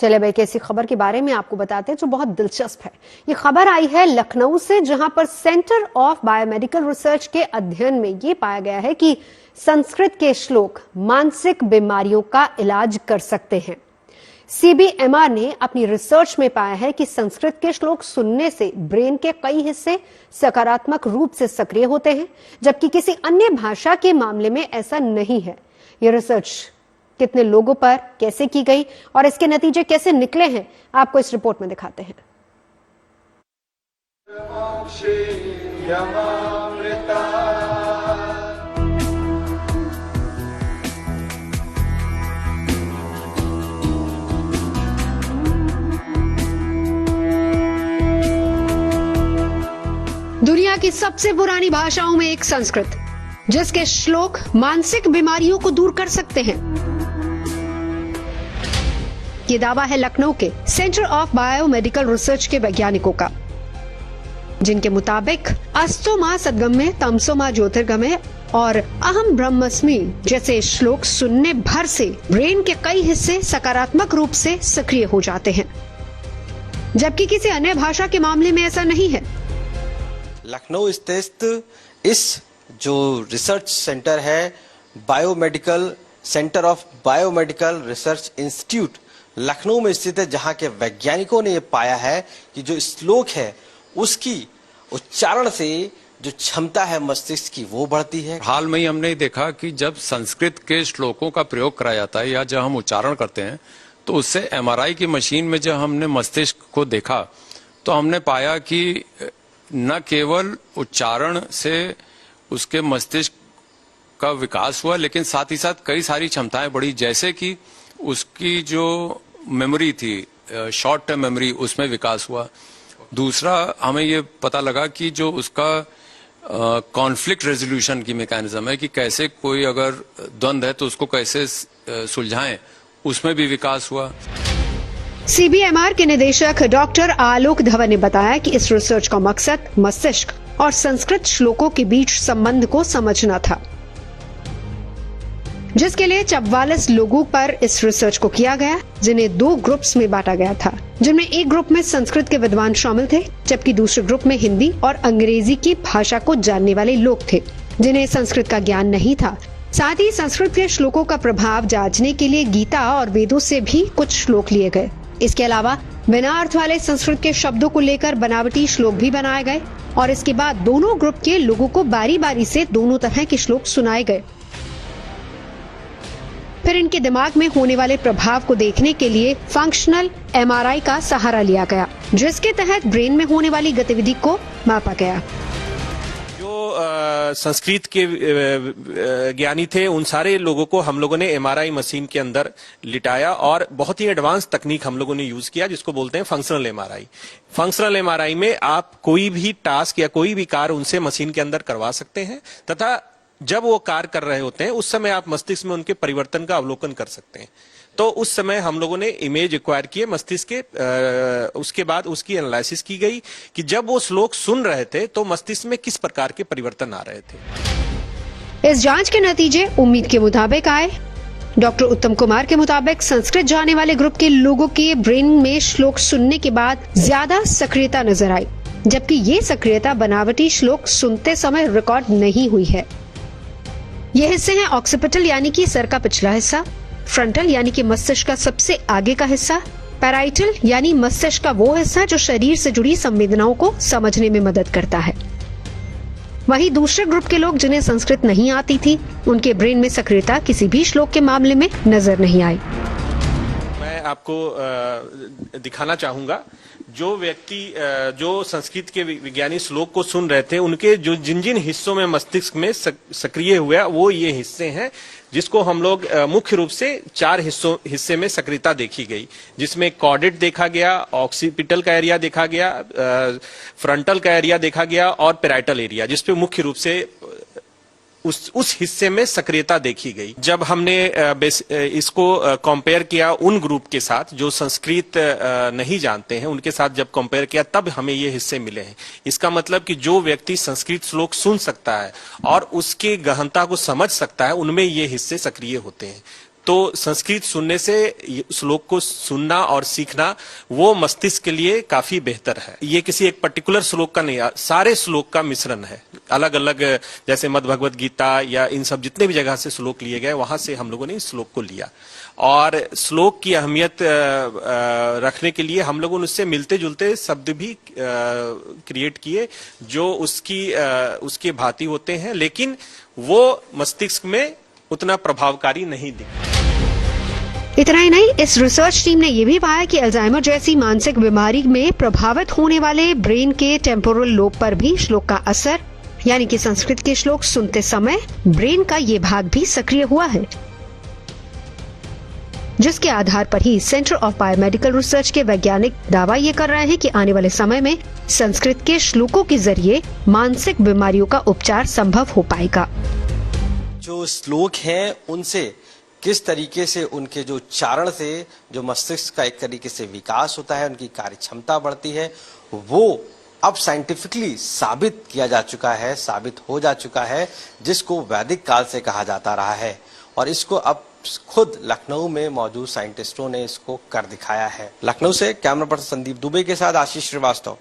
चले भाई कैसी खबर के बारे में आपको बताते हैं जो बहुत दिलचस्प है। ये खबर आई है लखनऊ से, जहां पर सेंटर ऑफ बायोमेडिकल रिसर्च के अध्ययन में ये पाया गया है कि संस्कृत के श्लोक मानसिक बीमारियों का इलाज कर सकते हैं। सीबीएमआर ने अपनी रिसर्च में पाया है कि संस्कृत के श्लोक सुनने से ब्रेन के कई हिस्से सकारात्मक रूप से सक्रिय होते हैं, जबकि किसी अन्य भाषा के मामले में ऐसा नहीं है। यह रिसर्च कितने लोगों पर कैसे की गई और इसके नतीजे कैसे निकले हैं, आपको इस रिपोर्ट में दिखाते हैं। दुनिया की सबसे पुरानी भाषाओं में एक संस्कृत, जिसके श्लोक मानसिक बीमारियों को दूर कर सकते हैं। ये दावा है लखनऊ के सेंटर ऑफ बायोमेडिकल रिसर्च के वैज्ञानिकों का, जिनके मुताबिक अस्तो मा सद्गम्य तमसो मा ज्योतिर्गमय और अहम ब्रह्मस्मि जैसे श्लोक सुनने भर से ब्रेन के कई हिस्से सकारात्मक रूप से सक्रिय हो जाते हैं, जबकि किसी अन्य भाषा के मामले में ऐसा नहीं है। लखनऊ स्थित इस जो रिसर्च सेंटर है, biomedical centre of biomedical research institute Lucknow में स्थित है, जहां के वैज्ञानिकों ने यह पाया है कि जो श्लोक है उसकी उच्चारण से जो क्षमता है मस्तिष्क की वो बढ़ती है। हाल में ही हमने देखा कि जब संस्कृत के श्लोकों का प्रयोग कराया जाता है या जब हम उच्चारण करते हैं तो उससे एमआरआई की मशीन में जब हमने मस्तिष्क को देखा तो हमने पाया कि न केवल उच्चारण से उसके मस्तिष्क का विकास हुआ, लेकिन साथ ही साथ कई सारी क्षमताएं बढ़ी, जैसे कि उसकी जो मेमोरी थी, शॉर्ट टर्म मेमोरी, उसमें विकास हुआ। दूसरा, हमें ये पता लगा कि जो उसका कॉन्फ्लिक्ट रेजोल्यूशन की मैकेनिज्म है कि कैसे कोई अगर द्वंद्व है तो उसको कैसे सुलझाएं, उसमें भी विकास हुआ। सीबीएमआर के निदेशक डॉक्टर आलोक धवन ने बताया कि इस रिसर्च का मकसद मस्तिष्क और संस्कृत श्लोकों के बीच संबंध को समझना था, जिसके लिए 44 लोगों पर इस रिसर्च को किया गया, जिन्हें 2 ग्रुप्स में बांटा गया था, जिनमें एक ग्रुप में संस्कृत के विद्वान शामिल थे, जबकि दूसरे ग्रुप में हिंदी और अंग्रेजी की भाषा को जानने वाले लोग थे, जिन्हें संस्कृत का ज्ञान नहीं था। साथ ही संस्कृत के श्लोकों का प्रभाव जांचने के लिए गीता और वेदों से भी कुछ श्लोक लिए गए। इसके अलावा बिना अर्थ वाले संस्कृत के शब्दों को लेकर बनावटी श्लोक भी बनाए गए और इसके बाद दोनों ग्रुप के लोगों को बारी बारी से दोनों तरह के श्लोक सुनाए गए। फिर इनके दिमाग में होने वाले प्रभाव को देखने के लिए फंक्शनल एमआरआई का सहारा लिया गया, जिसके तहत ब्रेन में होने वाली गतिविधि को मापा गया। संस्कृत के ज्ञानी थे, उन सारे लोगों को हम लोगों ने एमआरआई मशीन के अंदर लिटाया और बहुत ही एडवांस तकनीक हम लोगों ने यूज किया, जिसको बोलते हैं फंक्शनल एमआरआई। फंक्शनल एमआरआई में आप कोई भी टास्क या कोई भी कार्य उनसे मशीन के अंदर करवा सकते हैं तथा जब वो कार्य कर रहे होते हैं उस समय आप मस्तिष्क में उनके परिवर्तन का अवलोकन कर सकते हैं। तो उस समय हम लोगों ने इमेज एक्वायर किए मस्तिष्क के, उसके बाद उसकी एनालिसिस की गई कि जब वो श्लोक सुन रहे थे तो मस्तिष्क में किस प्रकार के परिवर्तन आ रहे थे। इस जांच के नतीजे उम्मीद के मुताबिक आए। डॉक्टर उत्तम कुमार के मुताबिक संस्कृत जानने वाले ग्रुप के लोगों के ब्रेन में श्लोक सुनने के बाद ज्यादा सक्रियता नजर आई, जबकि ये सक्रियता बनावटी श्लोक सुनते समय रिकॉर्ड नहीं हुई है। ये हिस्से हैं ऑक्सीपिटल यानी कि सर का पिछला हिस्सा, फ्रंटल यानी कि मस्तिष्क का सबसे आगे का हिस्सा, पैराइटल यानी मस्तिष्क का वो हिस्सा जो शरीर से जुड़ी संवेदनाओं को समझने में मदद करता है। वहीं दूसरे ग्रुप के लोग जिन्हें संस्कृत नहीं आती थी, उनके ब्रेन में सक्रियता किसी भी श्लोक के मामले में नजर नहीं आई। मैं आपको दिखाना चाहूंगा, जो व्यक्ति जो संस्कृत के विज्ञानी श्लोक को सुन रहे थे, उनके जो जिन जिन हिस्सों में मस्तिष्क में सक्रिय हुआ वो ये हिस्से हैं, जिसको हम लोग मुख्य रूप से 4 हिस्से में सक्रियता देखी गई, जिसमें कॉर्डेट देखा गया, ऑक्सीपिटल का एरिया देखा गया, फ्रंटल का एरिया देखा गया और पैराइटल एरिया, जिसपे मुख्य रूप से उस हिस्से में सक्रियता देखी गई। जब हमने इसको कंपेयर किया उन ग्रुप के साथ जो संस्कृत नहीं जानते हैं, उनके साथ जब कंपेयर किया तब हमें ये हिस्से मिले हैं। इसका मतलब कि जो व्यक्ति संस्कृत श्लोक सुन सकता है और उसके गहनता को समझ सकता है, उनमें ये हिस्से सक्रिय होते हैं। तो संस्कृत सुनने से श्लोक को सुनना और सीखना वो मस्तिष्क के लिए काफी बेहतर है। ये किसी एक पर्टिकुलर श्लोक का नहीं, सारे श्लोक का मिश्रण है। अलग अलग जैसे मद् भगवत गीता या इन सब जितने भी जगह से श्लोक लिए गए वहां से हम लोगों ने इस श्लोक को लिया और श्लोक की अहमियत रखने के लिए हम लोगों ने उससे मिलते जुलते शब्द भी क्रिएट किए जो उसके भांति होते हैं, लेकिन वो मस्तिष्क में उतना प्रभावकारी नहीं दिखते। इतना ही नहीं, इस रिसर्च टीम ने यह भी पाया कि अल्जाइमर जैसी मानसिक बीमारी में प्रभावित होने वाले ब्रेन के टेम्पोरल लोब पर भी श्लोक का असर, यानी कि संस्कृत के श्लोक सुनते समय ब्रेन का ये भाग भी सक्रिय हुआ है, जिसके आधार पर ही सेंटर ऑफ बायोमेडिकल रिसर्च के वैज्ञानिक दावा ये कर रहे हैं कि आने वाले समय में संस्कृत के श्लोकों के जरिए मानसिक बीमारियों का उपचार संभव हो पाएगा। जो श्लोक हैं उनसे किस तरीके से उनके जो उच्चारण से जो मस्तिष्क का एक तरीके से विकास होता है, उनकी कार्य क्षमता बढ़ती है, वो अब साइंटिफिकली साबित किया जा चुका है, साबित हो जा चुका है, जिसको वैदिक काल से कहा जाता रहा है और इसको अब खुद लखनऊ में मौजूद साइंटिस्टों ने इसको कर दिखाया है। लखनऊ से कैमरा पर्सन संदीप दुबे के साथ आशीष श्रीवास्तव।